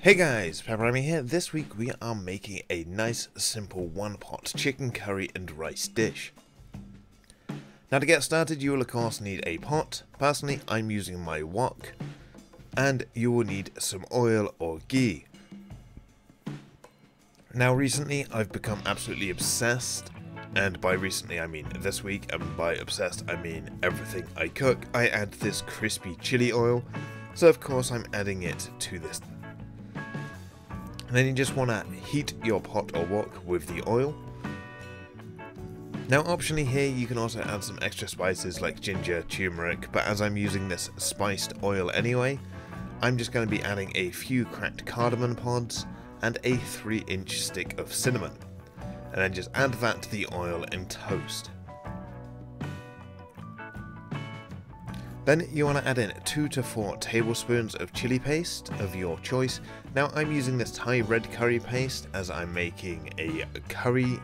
Hey guys, PepperAmmy here. This week we are making a nice simple one-pot chicken curry and rice dish. Now to get started you will of course need a pot. Personally I'm using my wok, and you will need some oil or ghee. Now recently I've become absolutely obsessed, and by recently I mean this week, and by obsessed I mean everything I cook. I add this crispy chili oil, so of course I'm adding it to this. And then you just want to heat your pot or wok with the oil. Now optionally here you can also add some extra spices like ginger, turmeric, but as I'm using this spiced oil anyway, I'm just going to be adding a few cracked cardamom pods and a 3-inch stick of cinnamon. And then just add that to the oil and toast. Then you want to add in 2 to 4 tablespoons of chili paste of your choice. Now I'm using this Thai red curry paste as I'm making a curry.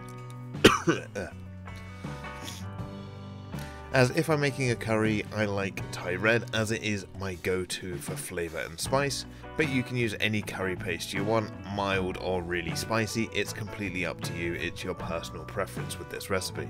As if I'm making a curry, I like Thai red as it is my go-to for flavour and spice, but you can use any curry paste you want, mild or really spicy. It's completely up to you, it's your personal preference with this recipe.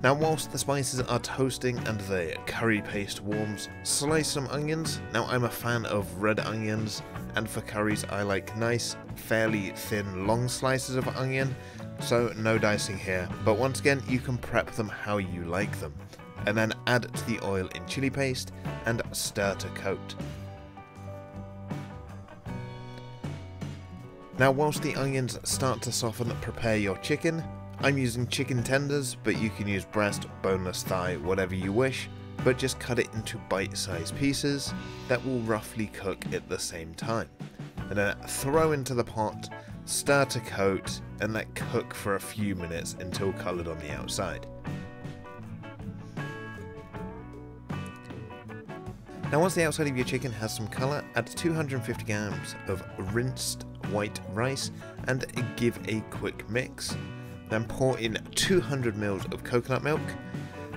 Now whilst the spices are toasting and the curry paste warms, slice some onions. Now I'm a fan of red onions, and for curries I like nice, fairly thin, long slices of onion, so no dicing here, but once again you can prep them how you like them. And then add to the oil in chili paste and stir to coat. Now whilst the onions start to soften, prepare your chicken. I'm using chicken tenders, but you can use breast, boneless thigh, whatever you wish, but just cut it into bite-sized pieces that will roughly cook at the same time. And then throw into the pot, stir to coat, and let cook for a few minutes until coloured on the outside. Now once the outside of your chicken has some colour, add 250 grams of rinsed white rice and give a quick mix. Then pour in 200 ml of coconut milk.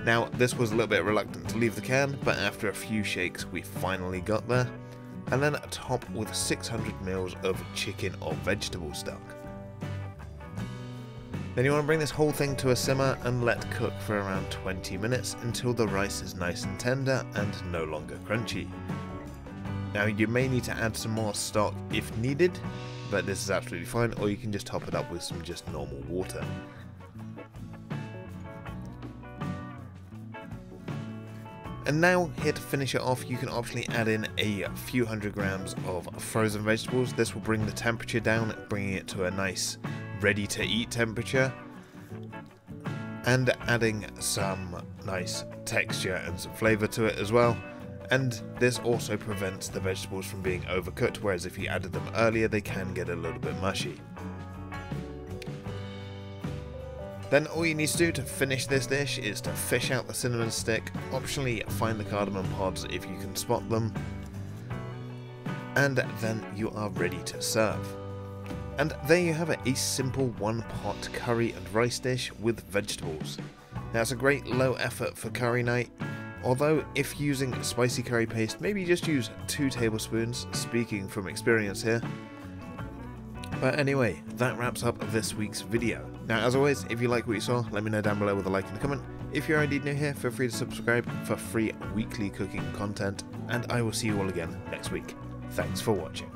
Now this was a little bit reluctant to leave the can, but after a few shakes we finally got there. And then top with 600 ml of chicken or vegetable stock. Then you want to bring this whole thing to a simmer and let cook for around 20 minutes until the rice is nice and tender and no longer crunchy. Now you may need to add some more stock if needed, but this is absolutely fine, or you can just top it up with some just normal water. And now here to finish it off, you can optionally add in a few hundred grams of frozen vegetables. This will bring the temperature down, bringing it to a nice ready to eat temperature, and adding some nice texture and some flavour to it as well. And this also prevents the vegetables from being overcooked, whereas if you added them earlier they can get a little bit mushy. Then all you need to do to finish this dish is to fish out the cinnamon stick, optionally find the cardamom pods if you can spot them, and then you are ready to serve. And there you have it, a simple one-pot curry and rice dish with vegetables. Now it's a great low effort for curry night. Although, if using spicy curry paste, maybe just use 2 tablespoons, speaking from experience here. But anyway, that wraps up this week's video. Now as always, if you like what you saw, let me know down below with a like and a comment. If you're indeed new here, feel free to subscribe for free weekly cooking content, and I will see you all again next week. Thanks for watching.